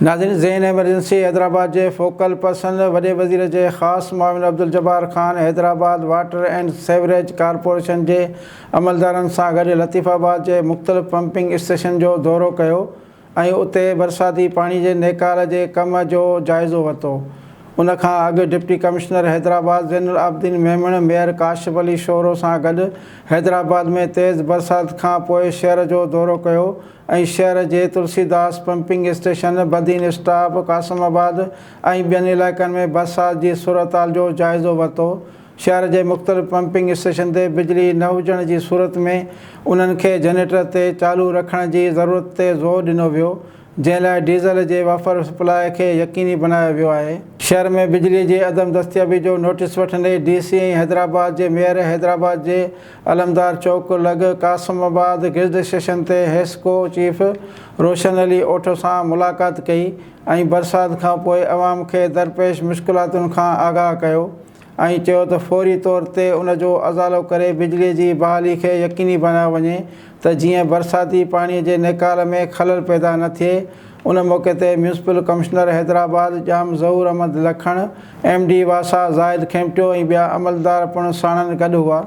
नाज़रीन, Zen emergency Hyderabad के focal person वॾे वज़ीर के ख़ास मुआविन Abdul Jabbar Khan Hyderabad water and sewerage corporation के अमलदारन सां गॾु लतीफ़ाबाद के मुख़्तलिफ़ पंपिंग स्टेशन जो दौरो कियो ऐं उते बरसाती पानी के नेकाल के कम जो जायज़ो वरितो। उन खां अॻु deputy commissioner Hyderabad Zainul Abidin Memon mayor Kashif Ali sorrow सां गॾु हैदराबाद में तेज़ बरसात खां पोइ शहर जो दौरो कियो ऐं शहर के Tulsidas pumping station, Badin stop, Qasimabad ऐं ॿियनि इलाइक़नि में बरसात की सूरत जो जायज़ो वरितो। शहर के मुख़्तलिफ़ पंपिंग स्टेशन ते बिजली न हुजण की सूरत में उन्हनि खे जनरेटर ते चालू रखण की ज़रूरत ते ज़ोर ॾिनो वियो, जंहिं लाइ डीज़ल के वफ़र सप्लाई के यकीनी बनायो वियो आहे। शहर में बिजली की अदम दस्तियाबी जो नोटिस वठंदे डीसी हैदराबाद के मेयर हैदराबाद के अलमदार चौक लग कासिमाबाद गिरद स्टेशन ते हेस्को चीफ रोशन अली ओठो सां मुलाक़ात कई ऐं बरसात खां पोइ अवाम के दरपेश मुश्किलातुनि खां आगाह कयो ऐं चयो त फौरी तौर ते उन जो अज़ालो करे बिजली की बहाली के यकीनी बनायो वञे त जीअं बरसाती पानी के निकाल में खलल पैदा न थिए। उन मौके ते म्यूनसिपल कमिश्नर हैदराबाद जाम ज़हूर अहमद लखण, MD वासा ज़ाहिद खेमटियो ऐं ॿिया अमलदार पिणु साणनि गॾु हुआ।